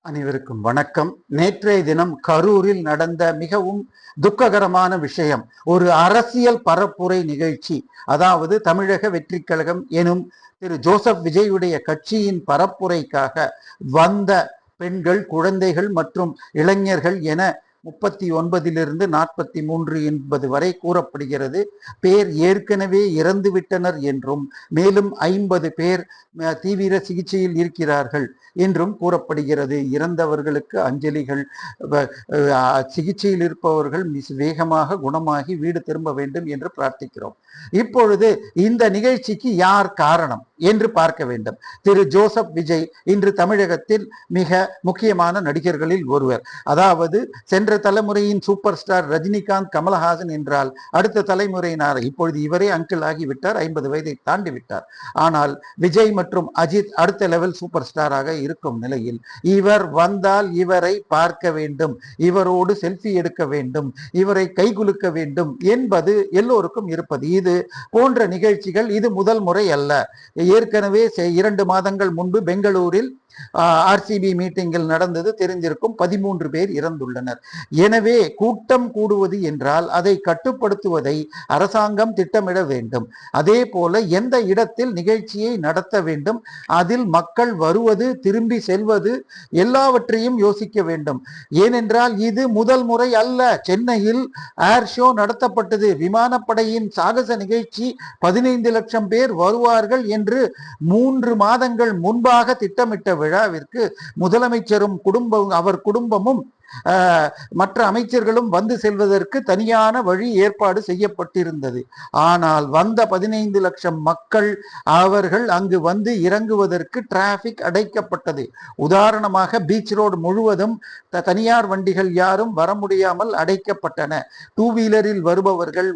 அனைவருக்கும் வணக்கம். நேற்றைய தினம் கரூரில் நடந்த மிகவும் துக்ககரமான விஷயம். ஒரு அரசியல் பரப்புரை நிகழ்ச்சி, அதாவது தமிழக வெற்றி கழகம் எனும் திரு ஜோசப் விஜயுடைய கட்சியின் பரப்புரைக்காக வந்த பெண்கள், குழந்தைகள் மற்றும் இளைஞர்கள் என 39 43 என்பது வரை கூறப்படுகிறது. பேர் ஏற்கனவே இறந்துவிட்டனர் என்றும் மேலும் 50 பேர் தீவிர சிகிச்சையில் இருக்கிறார்கள் என்றும் கூறப்படுகிறது. இறந்தவர்களுக்கு அஞ்சலிகள். சிகிச்சையில் இருப்பவர்கள் வேகமாக குணமாகி வீடு திரும்ப வேண்டும் என்று பிரார்த்திக்கிறோம். இப்பொழுது இந்த நிகழ்ச்சிக்கு யார் காரணம் என்று பார்க்க வேண்டும். திரு ஜோசப் விஜய் இன்று தமிழகத்தில் மிக முக்கியமான நடிகர்களில் ஒருவர். அதாவது சென்ற தலைமுறையின் சூப்பர் ஸ்டார் ரஜினிகாந்த், கமலஹாசன் என்றால் அடுத்த தலைமுறையினர். இப்பொழுது இவரே அங்கிள் ஆகிவிட்டார், 50 வயதை தாண்டி விட்டார். ஆனால் விஜய் மற்றும் அஜித் அடுத்த லெவல் சூப்பர் ஸ்டாராக இருக்கும் நிலையில் இவர் வந்தால் இவரை பார்க்க வேண்டும், இவரோடு செல்ஃபி எடுக்க வேண்டும், இவரை கைகுலுக்க வேண்டும் என்பது எல்லோருக்கும் இருப்பது. இது போன்ற நிகழ்ச்சிகள் இது முதல் முறை அல்ல. ஏற்கனவே 2 மாதங்கள் முன்பு பெங்களூரில் ஆர்சிபி மீட்டிங்கில் நடந்தது தெரிஞ்சிருக்கும். 13 பேர் இறந்துள்ளனர். எனவே கூட்டம் கூடுவது என்றால் அதை கட்டுப்படுத்துவதை அரசாங்கம் திட்டமிட வேண்டும். அதே போல எந்த இடத்தில் நிகழ்ச்சியை நடத்த வேண்டும், அதில் மக்கள் வருவது, திரும்பி செல்வது எல்லாவற்றையும் யோசிக்க வேண்டும். ஏனென்றால் இது முதல் முறை அல்ல. சென்னையில் ஏர் ஷோ நடத்தப்பட்டது. விமானப்படையின் சாகச நிகழ்ச்சி 15 லட்சம் பேர் வருவார்கள் என்று 3 மாதங்கள் முன்பாக திட்டமிட்ட விழாவிற்கு முதலமைச்சரும் அவர் குடும்பமும் மற்ற அமைச்சர்களும் வந்து செல்வதற்கு தனியான வழி ஏற்பாடு செய்யப்பட்டிருந்தது. ஆனால் வந்த 15 லட்சம் மக்கள் அவர்கள் அங்கு வந்து இறங்குவதற்கு டிராபிக் அடைக்கப்பட்டது. உதாரணமாக பீச் ரோடு முழுவதும் தனியார் வண்டிகள் யாரும் வர முடியாமல் அடைக்கப்பட்டன. 2 வீலரில் வருபவர்கள்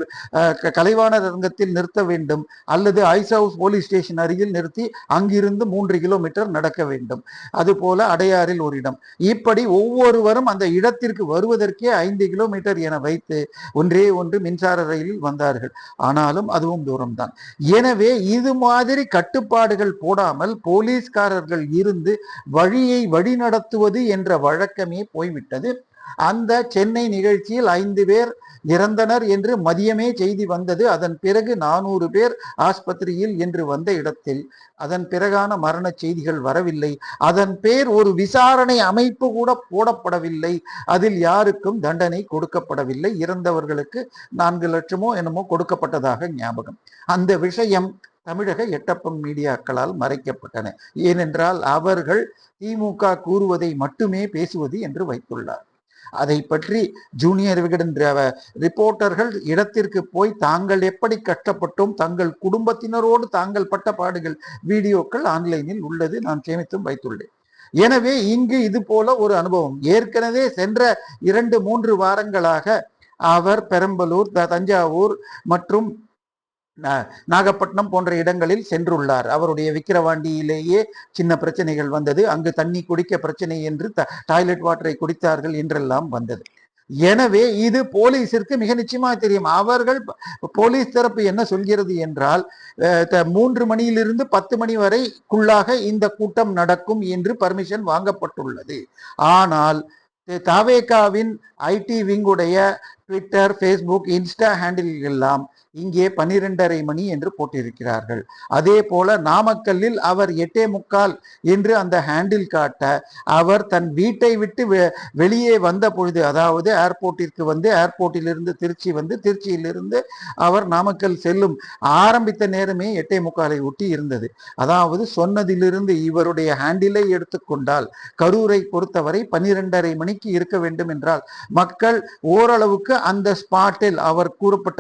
கலைவாணர் அரங்கத்தில் நிறுத்த வேண்டும் அல்லது ஐஸ் ஹவுஸ் போலீஸ் ஸ்டேஷன் அருகில் நிறுத்தி அங்கிருந்து 3 கிலோமீட்டர் நடக்க வேண்டும். அதுபோல அடையாறில் ஒரு இடம். இப்படி ஒவ்வொருவரும் அந்த இடத்திற்கு வருவதற்கே 5 கிலோமீட்டர் என வைத்து ஒன்று மின்சார ரயிலில் வந்தார்கள். ஆனாலும் அதுவும் தூரம்தான். எனவே இது மாதிரி கட்டுப்பாடுகள் போடாமல் போலீஸ்காரர்கள் இருந்து வழியை வழிநடத்துவது என்ற வழக்கமே போய்விட்டது. அந்த சென்னை நிகழ்ச்சியில் 5 பேர் இறந்தனர் என்று மதியமே செய்தி வந்தது. அதன் பிறகு 400 பேர் ஆஸ்பத்திரியில் என்று வந்த இடத்தில் அதன் பிறகான மரண செய்திகள் வரவில்லை. அதன் பேர் ஒரு விசாரணை அமைப்பு கூட போடப்படவில்லை. அதில் யாருக்கும் தண்டனை கொடுக்கப்படவில்லை. இறந்தவர்களுக்கு 4 லட்சமோ என்னமோ கொடுக்கப்பட்டதாக ஞாபகம். அந்த விஷயம் தமிழக எட்டப்பம் மீடியாக்களால் மறைக்கப்பட்டன. ஏனென்றால் அவர்கள் திமுக கூறுவதை மட்டுமே பேசுவது என்று வைத்துள்ளார். அதை பற்றி ஜூனியர் விகடன் ரிப்போர்ட்டர்கள் இடத்திற்கு போய் தாங்கள் எப்படி கஷ்டப்பட்டோம், தங்கள் குடும்பத்தினரோடு தாங்கள் பட்ட பாடுகள் வீடியோக்கள் ஆன்லைனில் உள்ளது. நான் சேமித்தும் வைத்துள்ளேன். எனவே இங்கு இது போல ஒரு அனுபவம் ஏற்கனவே சென்ற 2-3 வாரங்களாக அவர் பெரம்பலூர், தஞ்சாவூர் மற்றும் நாகப்பட்டினம் போன்ற இடங்களில் சென்றுள்ளார். அவருடைய விக்கிரவாண்டியிலேயே சின்ன பிரச்சனைகள் வந்தது. அங்கு தண்ணி குடிக்க பிரச்சனை என்று டாய்லெட் வாட்டரை குடித்தார்கள் என்றெல்லாம் வந்தது. எனவே இது போலீசிற்கு மிக நிச்சயமாக தெரியும். அவர்கள் போலீஸ் தரப்பு என்ன சொல்கிறது என்றால் 3 மணியிலிருந்து 10 மணி வரைக்குள்ளாக இந்த கூட்டம் நடக்கும் என்று பர்மிஷன் வாங்கப்பட்டுள்ளது. ஆனால் தாவேகாவின் ஐடி விங்குடைய ட்விட்டர், ஃபேஸ்புக், இன்ஸ்டா ஹேண்டில் எல்லாம் இங்கே 12:30 மணி என்று போட்டிருக்கிறார்கள். அதே போல நாமக்கல்லில் அவர் 8:45 என்று அந்த ஹேண்டில் காட்ட அவர் தன் வீட்டை விட்டு வெளியே வந்த பொழுது, அதாவது ஏர்போர்ட்டிற்கு வந்து ஏர்போர்ட்டிலிருந்து திருச்சி வந்து திருச்சியிலிருந்து அவர் நாமக்கல் செல்லும் ஆரம்பித்த நேரமே 8:45 ஒட்டி இருந்தது. அதாவது சொன்னதிலிருந்து இவருடைய ஹேண்டிலை எடுத்துக்கொண்டால் கரூரை பொறுத்தவரை 12:30 மணிக்கு இருக்க வேண்டும் என்றால் மக்கள் ஓரளவுக்கு அந்த ஸ்பாட்டில் அவர் கூறப்பட்ட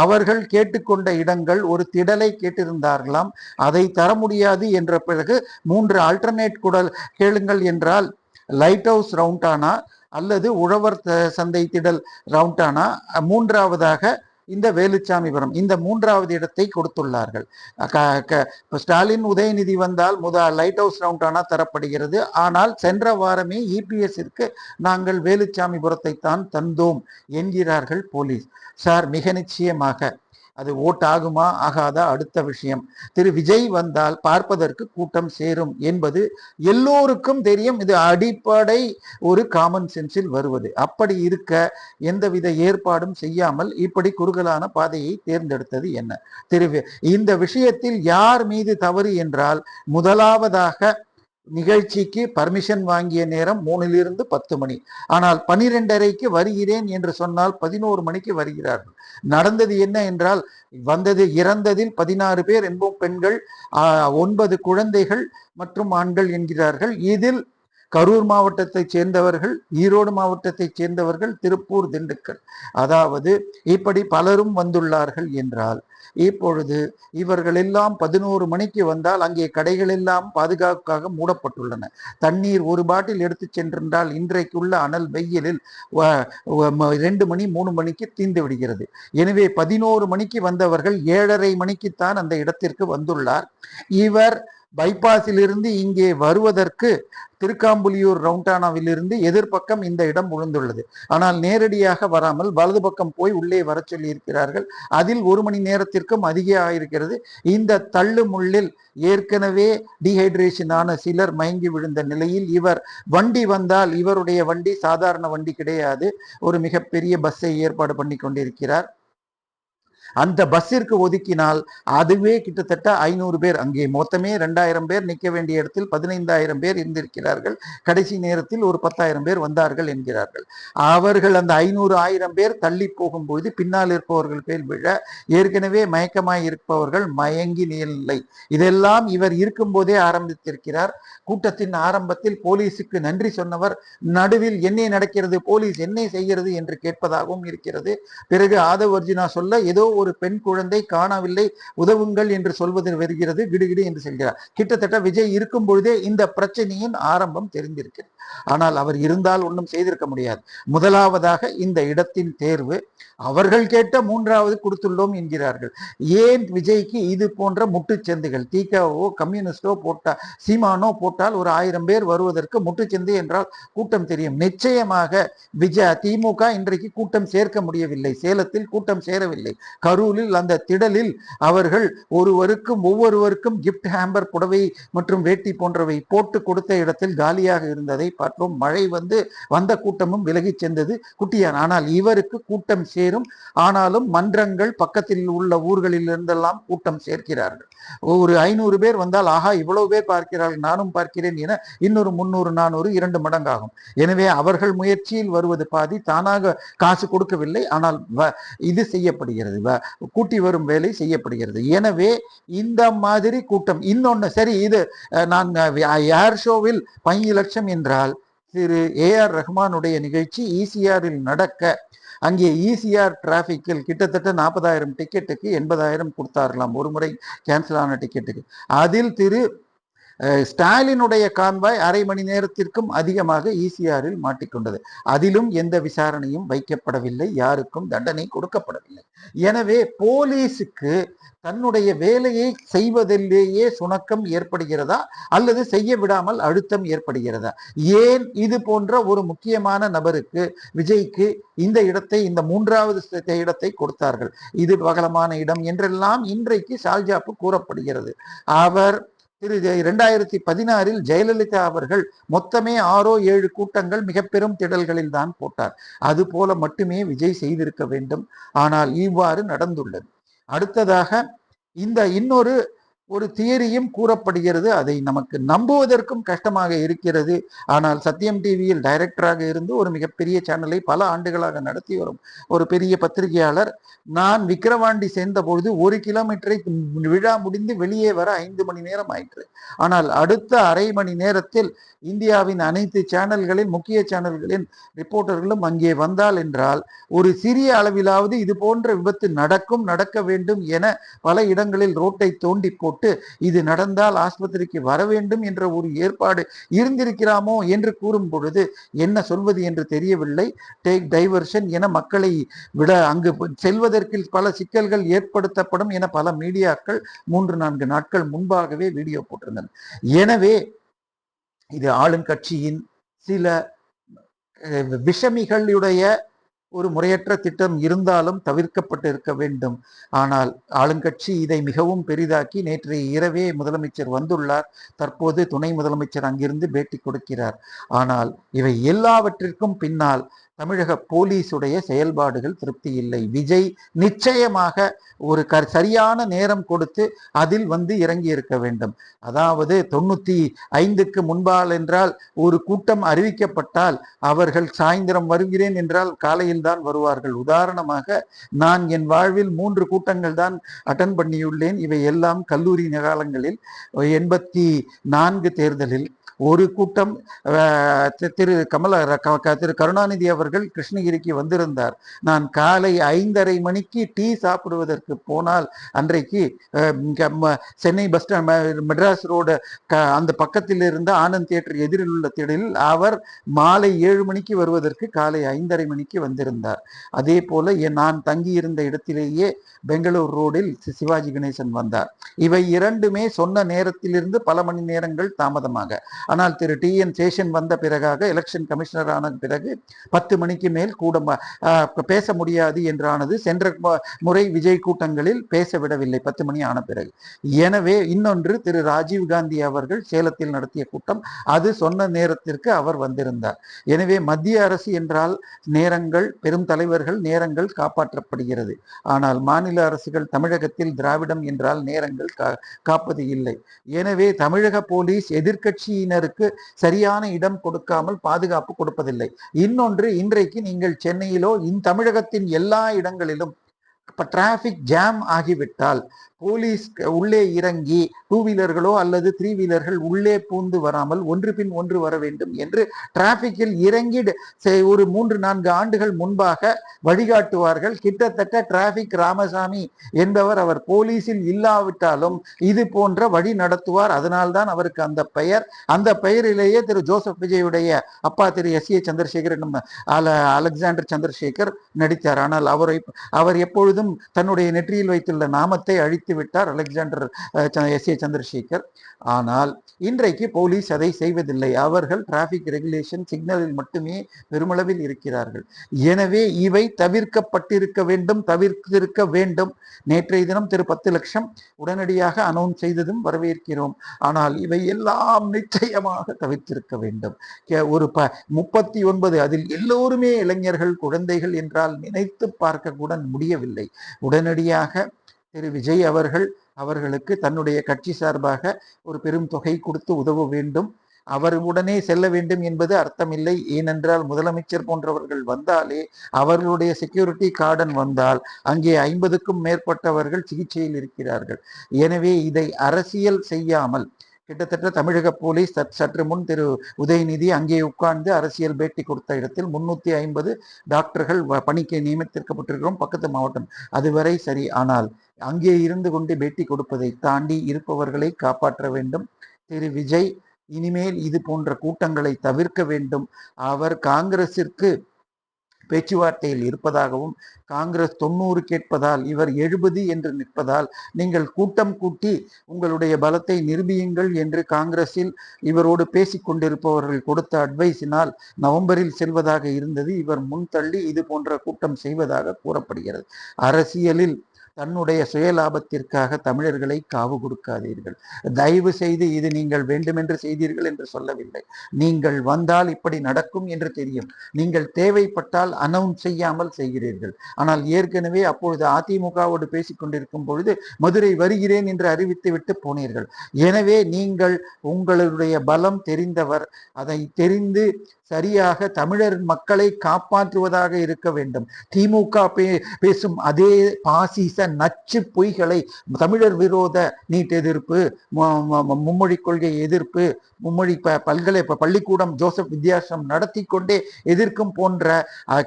அவர்கள் கேட்டுக்கொண்ட இடங்கள் ஒரு திடலை கேட்டிருந்தார்களாம். அதை தர முடியாது என்ற பிறகு 3 ஆல்டர்னேட் கேளுங்கள் என்றால் லைட் ஹவுஸ் ரவுண்டானா அல்லது உழவர் சந்தை திடல் ரவுண்டானா, 3வதாக இந்த வேலுச்சாமிபுரம், இந்த 3வது இடத்தை கொடுத்துள்ளார்கள். ஸ்டாலின், உதயநிதி வந்தால் லைட் ஹவுஸ் ரவுண்டானா தரப்படுகிறது. ஆனால் சென்ற வாரமே இபிஎஸ்ற்கு நாங்கள் வேலுச்சாமிபுரத்தை தான் தந்தோம் என்கிறார்கள் போலீஸ். சார், மிக நிச்சயமாக அது ஓட் ஆகுமா ஆகாதா அடுத்த விஷயம். திரு விஜய் வந்தால் பார்ப்பதற்கு கூட்டம் சேரும் என்பது எல்லோருக்கும் தெரியும். இது அடிப்படை ஒரு காமன் சென்ஸில் வருவது. அப்படி இருக்க எந்தவித ஏற்பாடும் செய்யாமல் இப்படி குறுகலான பாதையை தேர்ந்தெடுத்தது என்ன? இந்த விஷயத்தில் யார் மீது தவறு என்றால், முதலாவதாக நிகழ்ச்சிக்கு பர்மிஷன் வாங்கிய நேரம் 3 to 10 மணி. ஆனால் 12:30க்கு வருகிறேன் என்று சொன்னால் 11 மணிக்கு வருகிறார்கள். நடந்தது என்ன என்றால், இறந்ததில் 16 பேர் என்போம் பெண்கள், 9 குழந்தைகள் மற்றும் ஆண்கள் என்கிறார்கள். இதில் கரூர் மாவட்டத்தைச் சேர்ந்தவர்கள், ஈரோடு மாவட்டத்தைச் சேர்ந்தவர்கள், திருப்பூர், திண்டுக்கல், அதாவது இப்படி பலரும் வந்துள்ளார்கள் என்றால், இப்பொழுது இவர்கள் எல்லாம் 11 மணிக்கு வந்தால் அங்கே கடைகள் எல்லாம் பாதுகாப்புக்காக மூடப்பட்டுள்ளன. தண்ணீர் ஒரு பாட்டில் எடுத்து சென்றால் இன்றைக்குள்ள அனல் வெயிலில் 2 மணி 3 மணிக்கு தீர்ந்து விடுகிறது. எனவே 11 மணிக்கு வந்தவர்கள் 7:30 மணிக்குத்தான் அந்த இடத்திற்கு வந்துள்ளார். இவர் பைபாஸிலிருந்து இங்கே வருவதற்கு திருக்காம்புலியூர் ரவுண்டானாவிலிருந்து எதிர்பக்கம் இந்த இடம் விழுந்துள்ளது. ஆனால் நேரடியாக வராமல் வலது பக்கம் போய் உள்ளே வர சொல்லி இருக்கிறார்கள். அதில் 1 மணி நேரத்திற்கும் அதிக ஆயிருக்கிறது. இந்த தள்ளு முள்ளில் ஏற்கனவே டீஹைட்ரேஷன் ஆன சிலர் மயங்கி விழுந்த நிலையில் இவர் வண்டி வந்தால், இவருடைய வண்டி சாதாரண வண்டி கிடையாது, ஒரு மிகப்பெரிய பஸ்ஸை ஏற்பாடு பண்ணி கொண்டிருக்கிறார். அந்த பஸ்ஸிற்கு ஒதுக்கினால் அதுவே கிட்டத்தட்ட 500 பேர், அங்கே மொத்தமே 2000 பேர் நிற்க வேண்டிய இடத்தில் 15,000 பேர் இருந்திருக்கிறார்கள். கடைசி நேரத்தில் ஒரு 10,000 பேர் வந்தார்கள் என்கிறார்கள். அவர்கள் அந்த 500,000 பேர் தள்ளி போகும்போது பின்னால் இருப்பவர்கள் பேர் விழ, ஏற்கனவே மயக்கமாய் இருப்பவர்கள் மயங்கி நிலை. இதெல்லாம் இவர் இருக்கும்போதே ஆரம்பித்திருக்கிறார். கூட்டத்தின் ஆரம்பத்தில் போலீஸுக்கு நன்றி சொன்னவர் நடுவில் என்ன நடக்கிறது, போலீஸ் என்ன செய்கிறது என்று கேட்பதாகவும் இருக்கிறது. பிறகு ஆதவ் அர்ஜுனா சொல்ல, ஏதோ ஒரு பெண் குழந்தை காணவில்லை, உதவுங்கள் என்று சொல்வது வருகிறது, கிடுகிடு என்று சொல்கிறார். கிட்டத்தட்ட விஜய் இருக்கும் பொழுதே இந்த பிரச்சனையின் ஆரம்பம் தெரிந்திருக்கிறது. ஆனால் அவர் இருந்தால் ஒன்றும் செய்திருக்க முடியாது. முதலாவதாக இந்த இடத்தின் தேர்வு அவர்கள் கேட்ட 3வது கொடுத்துள்ளோம் என்கிறார்கள். ஏன் விஜய்க்கு இது போன்ற முட்டுச்சந்தைகள், திகாவோ கம்யூனிஸ்டோ போட்டா, சீமானோ போட்டால் ஒரு 1000 பேர் வருவதற்கு முட்டுச்சந்தை என்றால் கூட்டம் தெரியும். நிச்சயமாக திமுக இன்றைக்கு கூட்டம் சேர்க்க முடியவில்லை. சேலத்தில் கூட்டம் சேரவில்லை. கரூரில் அந்த திடலில் அவர்கள் ஒவ்வொருவருக்கும் கிஃப்ட் ஹேம்பர், புடவை மற்றும் வேட்டி போன்றவை போட்டு கொடுத்த இடத்தில் காலியாக இருந்ததை பார்த்தோம். மழை வந்த கூட்டமும் விலகி சென்றது குட்டியான். ஆனால் இவருக்கு கூட்டம் சேரும். ஆனாலும் மன்றங்கள் பக்கத்தில் உள்ள ஊர்களில் இருந்தெல்லாம் கூட்டம் சேர்க்கிறார்கள். ஒரு 500 பேர் வந்தால், ஆஹா இவ்வளவு பேர் பார்க்கிறார்கள், நானும் பார்க்கிறேன் என இன்னொரு 300 400 2 மடங்காகும். எனவே அவர்கள் முயற்சியில் வருவது பாதி, தானாக காசு கொடுக்கவில்லை, ஆனால் இது செய்யப்படுகிறது, கூட்டி வரும் வேலை செய்யப்படுகிறது. எனவே இந்த மாதிரி கூட்டம். இன்னொன்னு, சரி, இது நான் ஏர் ஷோவில் 15 லட்சம் என்றால், திரு AR ரஹ்மானுடைய நிகழ்ச்சி ECRல் நடக்க அங்கே ECR டிராபிக்கில் கிட்டத்தட்ட 40,000 டிக்கெட்டுக்கு 80,000 கொடுத்தார்களாம், ஒரு முறை கேன்சல் ஆன டிக்கெட்டுக்கு. அதில் திரு ஸ்டாலினுடைய கான்வாய் 1/2 மணி நேரத்திற்கும் அதிகமாக ECRல் மாட்டிக்கொண்டது. அதிலும் எந்த விசாரணையும் வைக்கப்படவில்லை, யாருக்கும் தண்டனை கொடுக்கப்படவில்லை. எனவே போலீஸுக்கு தன்னுடைய வேலையை செய்வதிலேயே சுணக்கம் ஏற்படுகிறதா அல்லது செய்ய விடாமல் அழுத்தம் ஏற்படுகிறதா? ஏன் இது போன்ற ஒரு முக்கியமான நபருக்கு, விஜய்க்கு, இந்த 3வது இடத்தை கொடுத்தார்கள்? இது பகலமான இடம் என்றெல்லாம் இன்றைக்கு சால்ஜாப்பு கூறப்படுகிறது. அவர் 2016 ஜெயலலிதா அவர்கள் மொத்தமே 6 7 கூட்டங்கள் மிக பெரும் திடல்களில் தான் போட்டார். அது போல மட்டுமே விஜய் செய்திருக்க வேண்டும். ஆனால் இவ்வாறு நடந்துள்ளது. அடுத்ததாக இந்த இன்னொரு தியரியும் கூறப்படுகிறது. அதை நமக்கு நம்புவதற்கும் கஷ்டமாக இருக்கிறது. ஆனால் சத்தியம் டிவியில் டைரக்டராக இருந்து ஒரு மிகப்பெரிய சேனலை பல ஆண்டுகளாக நடத்தி வரும் ஒரு பெரிய பத்திரிகையாளர், நான் விக்கிரவாண்டி சேர்ந்த பொழுது 1 கிலோமீட்டரை விழா முடிந்து வெளியே வர 5 மணி நேரம் ஆயிற்று. ஆனால் அடுத்த 1/2 மணி நேரத்தில் இந்தியாவின் அனைத்து சேனல்களின், முக்கிய சேனல்களின் ரிப்போர்ட்டர்களும் அங்கே வந்தால் என்றால், ஒரு சிறிய அளவிலாவது இது போன்ற விபத்து நடக்க வேண்டும் என பல இடங்களில் ரோட்டை தோண்டி போட்டு, இது நடந்தால் ஆஸ்பத்திரிக்கு வர வேண்டும் என்ற ஒரு ஏற்பாடு இருந்திருக்கிறாமோ என்று கூறும் பொழுது என்ன சொல்வது என்று தெரியவில்லை. டேக் டைவர்ஷன் என மக்களை விட அங்கு செல்வதற்கு பல சிக்கல்கள் ஏற்படுத்தப்படும் என பல மீடியாக்கள் 3-4 நாட்கள் முன்பாகவே வீடியோ போட்டிருந்தன. எனவே இது ஆளுங்கட்சியின் சில விஷமிகளுடைய ஒரு முறையற்ற திட்டம் இருந்தாலும் தவிர்க்கப்பட்டு இருக்க வேண்டும். ஆனால் ஆளுங்கட்சி இதை மிகவும் பெரிதாக்கி நேற்றைய இரவே முதலமைச்சர் வந்துள்ளார். தற்போது துணை முதலமைச்சர் அங்கிருந்து பேட்டி கொடுக்கிறார். ஆனால் இவை எல்லாவற்றிற்கும் பின்னால் தமிழக போலீசுடைய செயல்பாடுகள் திருப்தி இல்லை. விஜய் நிச்சயமாக ஒரு சரியான நேரம் கொடுத்து அதில் இறங்கி இருக்க வேண்டும். அதாவது 95க்கு முன்பால் என்றால் ஒரு கூட்டம் அறிவிக்கப்பட்டால் அவர்கள் சாயந்தரம் வருகிறேன் என்றால் காலையில் தான் வருவார்கள். உதாரணமாக நான் என் வாழ்வில் 3 கூட்டங்கள் தான் அட்டன் பண்ணியுள்ளேன். இவை எல்லாம் கல்லூரி காலங்களில் 84 தேர்தலில் ஒரு கூட்டம் திரு கருணாநிதி அவர்கள் கிருஷ்ணகிரிக்கு வந்திருந்தார். நான் காலை 5:30 மணிக்கு டீ சாப்பிடுவதற்கு போனால் அன்றைக்கு Chennai bus stand Madras road அந்த பக்கத்தில் இருந்த ஆனந்த் தியேட்டர் எதிரில் உள்ள திடலில் அவர் மாலை 7 மணிக்கு வருவதற்கு காலை 5:30 மணிக்கு வந்திருந்தார். அதே போல நான் தங்கியிருந்த இடத்திலேயே பெங்களூர் ரோடில் சிவாஜி கணேசன் வந்தார். இவை இரண்டுமே சொன்ன நேரத்திலிருந்து பல மணி நேரங்கள் தாமதமாக. ஆனால் திரு TN சேஷன் வந்த பிறகாக எலெக்ஷன் கமிஷனர் ஆன பிறகு 10 மணிக்கு மேல் கூட பேச முடியாது என்றானது. சென்ற முறை விஜய் கூட்டங்களில் பேச விடவில்லை 10 மணி ஆன பிறகு. எனவே இன்னொன்று திரு ராஜீவ் காந்தி அவர்கள் சேலத்தில் நடத்திய கூட்டம், அது சொன்ன நேரத்திற்கு அவர் வந்திருந்தார். எனவே மத்திய அரசு என்றால் நேரங்கள், பெரும் தலைவர்கள் நேரங்கள் காப்பாற்றப்படுகிறது. ஆனால் மாநில அரசுகள், தமிழகத்தில் திராவிடம் என்றால் நேரங்கள் காப்பது இல்லை. எனவே தமிழக போலீஸ் எதிர்கட்சியினருக்கு சரியான இடம் கொடுக்காமல் பாதுகாப்பு கொடுப்பதில்லை. இன்னொன்று, இன்றைக்கு நீங்கள் சென்னையிலோ தமிழகத்தின் எல்லா இடங்களிலும் டிராபிக் ஜாம் ஆகிவிட்டால் போலீஸ் உள்ளே இறங்கி 2 வீலர்களோ அல்லது 3 வீலர்கள் உள்ளே பூந்து வராமல் ஒன்று பின் ஒன்று வர வேண்டும் என்று டிராபிக்கில் இறங்கி ஒரு 3-4 ஆண்டுகள் முன்பாக வழிகாட்டுவார்கள். கிட்டத்தட்ட டிராபிக் ராமசாமி என்பவர் அவர் போலீஸில் இல்லாவிட்டாலும் இது போன்ற வழி நடத்துவார். அதனால்தான் அவருக்கு அந்த பெயர். அந்த பெயரிலேயே திரு ஜோசப் விஜயுடைய அப்பா திரு SA சந்திரசேகர் அலெக்சாண்டர் சந்திரசேகர் நடித்தார். ஆனால் அவர் எப்பொழுதும் தன்னுடைய நெற்றியில் வைத்துள்ள நாமத்தை அழித்து விட்டார், அலெக்சாண்டர் SA சந்திரசேகர். ஆனால் இன்றைக்கு போலீஸ் அதை செய்வதில்லை. அவர்கள் டிராபிக் ரெகுலேஷன் சிக்னலில் மட்டுமே பெருமளவில் இருக்கிறார்கள். எனவே இவை தவிர்க்கப்பட்டிருக்க வேண்டும். நேற்றைய தினம் திரு 10 லட்சம் உடனடியாக அனௌன்ஸ் செய்ததும் வரவேற்கிறோம். ஆனால் இவை எல்லாம் நிச்சயமாக தவிர்த்திருக்க வேண்டும். ஒரு 39, அதில் எல்லோருமே இளைஞர்கள், குழந்தைகள் என்றால் நினைத்து பார்க்க கூட முடியவில்லை. உடனடியாக திரு விஜய் அவர்களுக்கு தன்னுடைய கட்சி சார்பாக ஒரு பெரும் தொகை கொடுத்து உதவ வேண்டும். அவர் உடனே செல்ல வேண்டும் என்பது அர்த்தமில்லை. ஏனென்றால் முதலமைச்சர் போன்றவர்கள் வந்தாலே, அவர்களுடைய செக்யூரிட்டி கார்டன் வந்தால் அங்கே 50க்கும் மேற்பட்டவர்கள் சிகிச்சையில் இருக்கிறார்கள். எனவே இதை அரசியல் செய்யாமல், கிட்டத்தட்ட தமிழக போலீஸ் சற்று முன் திரு உதயநிதி அங்கே உட்கார்ந்து அரசியல் பேட்டி கொடுத்த இடத்தில் 350 டாக்டர்கள் பணிக்கு நியமித்திருக்கப்பட்டிருக்கிறோம், பக்கத்து மாவட்டம், அதுவரை சரி. ஆனால் அங்கே இருந்து கொண்டு பேட்டி கொடுப்பதை தாண்டி இருப்பவர்களை காப்பாற்ற வேண்டும். திரு விஜய் இனிமேல் இது போன்ற கூட்டங்களை தவிர்க்க வேண்டும். அவர் காங்கிரசிற்கு பேச்சுவார்த்தையில் இருப்பதாகவும், காங்கிரஸ் 90 கேட்பதால் இவர் 70 என்று நிற்பதால் நீங்கள் கூட்டம் கூட்டி உங்களுடைய பலத்தை நிரூபியுங்கள் என்று காங்கிரஸில் இவரோடு பேசிக் கொண்டிருப்பவர்கள் கொடுத்த அட்வைஸினால் நவம்பரில் செல்வதாக இருந்தது. இவர் முன்தள்ளி இது போன்ற கூட்டம் செய்வதாக கூறப்படுகிறது. அரசியலில் தன்னுடைய சுயலாபத்திற்காக தமிழர்களை காவு கொடுக்காதீர்கள். தயவு செய்து இது நீங்கள் வேண்டுமென்று செய்தீர்கள் என்று சொல்லவில்லை. நீங்கள் வந்தால் இப்படி நடக்கும் என்று தெரியும். நீங்கள் தேவைப்பட்டால் அனௌன்ஸ் செய்யாமல் செய்கிறீர்கள். ஆனால் ஏற்கனவே அப்பொழுது அதிமுகவோடு பேசிக் கொண்டிருக்கும் பொழுது மதுரை வருகிறேன் என்று அறிவித்து விட்டு போனீர்கள். எனவே நீங்கள் உங்களுடைய பலம் தெரிந்தவர். அதை தெரிந்து சரியாக தமிழர் மக்களை காப்பாற்றுவதாக இருக்க வேண்டும். திமுக பேசும் அதே பாசிச நச்சு பொய்களை, தமிழர் விரோத நீட் எதிர்ப்பு, மும்மொழி கொள்கை எதிர்ப்பு, மும்மொழி பள்ளிக்கூடம் ஜோசப் வித்யாசம் நடத்தி கொண்டே எதிர்க்கும் போன்ற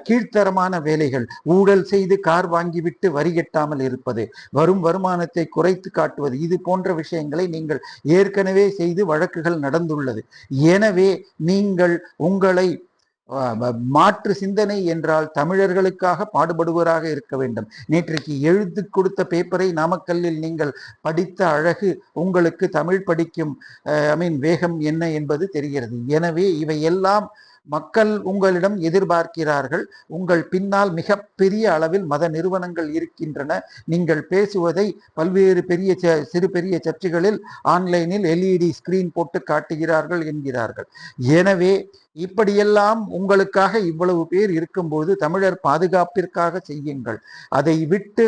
கீழ்த்தரமான வேலைகள், ஊழல் செய்து கார் வாங்கிவிட்டு வரி கட்டாமல் இருப்பது, வரும் வருமானத்தை குறைத்து காட்டுவது, இது போன்ற விஷயங்களை நீங்கள் ஏற்கனவே செய்து வழக்குகள் நடந்துள்ளது. எனவே நீங்கள் உங்களை மாற்று சிந்தனை என்றால் தமிழர்களுக்காக பாடுபடுவராக இருக்க வேண்டும். நேற்றைக்கு எழுத்து கொடுத்த பேப்பரை நாமக்கல்லில் நீங்கள் படித்த அழகு உங்களுக்கு தமிழ் படிக்கும் வேகம் என்ன என்பது தெரிகிறது. எனவே இவையெல்லாம் மக்கள் உங்களிடம் எதிர்பார்க்கிறார்கள். உங்கள் பின்னால் மிக பெரிய அளவில் மத நிறுவனங்கள் இருக்கின்றன. நீங்கள் பேசுவதை பல்வேறு சிறு பெரிய சர்ச்சுகளில் ஆன்லைனில் LED ஸ்கிரீன் போட்டு காட்டுகிறார்கள் என்கிறார்கள். எனவே இப்படியெல்லாம் உங்களுக்காக இவ்வளவு பேர் இருக்கும்போது தமிழர் பாதுகாப்பிற்காக செய்யுங்கள். அதை விட்டு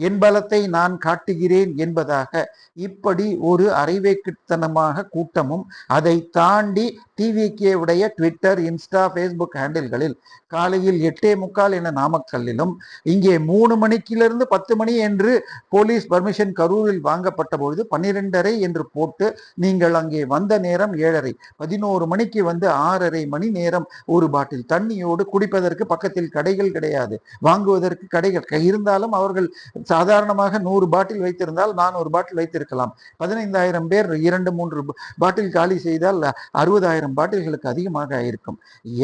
என் பலத்தை நான் காட்டுகிறேன் என்பதாக இப்படி ஒரு அரைவேக்குத்தனமாக கூட்டமும், அதை தாண்டி TVK உடைய ட்விட்டர், இன்ஸ்டா, ஃபேஸ்புக் ஹேண்டில்களில் காலையில் 8:45 என நாமக்கல்லிலும், இங்கே 3 மணிக்கிலிருந்து 10 மணி என்று போலீஸ் பர்மிஷன் கரூரில் வாங்கப்பட்ட பொழுது 12:30 என்று போட்டு, நீங்கள் அங்கே வந்த நேரம் 7:30, 11 மணிக்கு வந்து 6:30 மணி நேரம் ஒரு பாட்டில் தண்ணியோடு குடிப்பதற்கு பக்கத்தில் கடைகள் கிடையாது, வாங்குவதற்கு கடைகள் இருந்தாலும் அவர்கள் சாதாரணமாக 100 பாட்டில் வைத்திருந்தால் நான் ஒரு பாட்டில் வைத்திருக்கலாம். 15,000 பேர் 2-3 பாட்டில் காலி செய்தால் 60,000 பாட்டில்களுக்கு அதிகமாக இருக்கும்.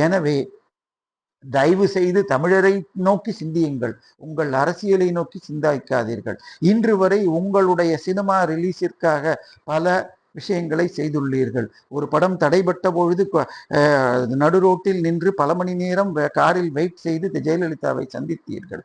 எனவே தயவு செய்து தமிழரை நோக்கி சிந்தியுங்கள், உங்கள் அரசியலை நோக்கி சிந்திக்காதீர்கள். இன்று வரை உங்களுடைய சினிமா ரிலீஸிற்காக பல விஷயங்களை செய்துள்ளீர்கள். ஒரு படம் தடைபட்ட பொழுது நடு ரோட்டில் நின்று பல மணி நேரம் காரில் வெயிட் செய்து ஜெயலலிதாவை சந்தித்தீர்கள்.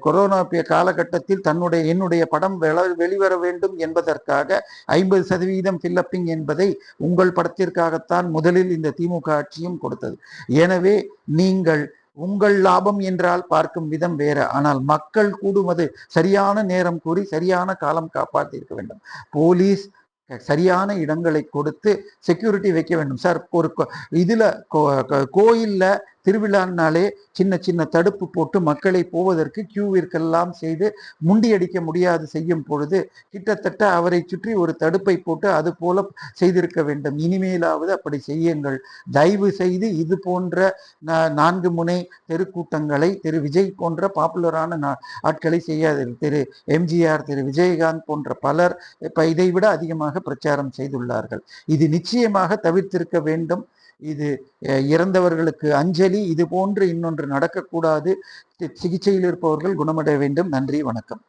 கொரோனா காலகட்டத்தில் என்னுடைய படம் வெளிவர வேண்டும் என்பதற்காக 50% ஃபில்லப்பிங் என்பதை உங்கள் படத்திற்காகத்தான் முதலில் இந்த திமுக ஆட்சியும் கொடுத்தது. எனவே நீங்கள் உங்கள் லாபம் என்றால் பார்க்கும் விதம் வேற. ஆனால் மக்கள் கூடுவது சரியான நேரம் கூறி சரியான காலம் காப்பாற்றியிருக்க வேண்டும். போலீஸ் சரியான இடங்களை கொடுத்து செக்யூரிட்டி வைக்க வேண்டும் சார். ஒரு கோயில்ல திருவிழானாலே சின்ன சின்ன தடுப்பு போட்டு மக்களை போவதற்கு கியூவிற்கெல்லாம் செய்து முண்டியடிக்க முடியாது செய்யும் பொழுது கிட்டத்தட்ட அவரை சுற்றி ஒரு தடுப்பை போட்டு அது போல செய்திருக்க வேண்டும். இனிமேலாவது அப்படி செய்யுங்கள். தயவு செய்து இது போன்ற 4 முனை தெருக்கூட்டங்களை திரு விஜய் போன்ற பாப்புலரான ஆட்களை செய்யாதீர்கள். திரு MGR, திரு விஜயகாந்த் போன்ற பலர் இதை விட அதிகமாக பிரச்சாரம் செய்துள்ளார்கள். இது நிச்சயமாக தவிர்த்திருக்க வேண்டும். இது இறந்தவர்களுக்கு அஞ்சலி. இது போன்று இன்னொன்று நடக்கக்கூடாது. சிகிச்சையில் இருப்பவர்கள் குணமடைய வேண்டும். நன்றி, வணக்கம்.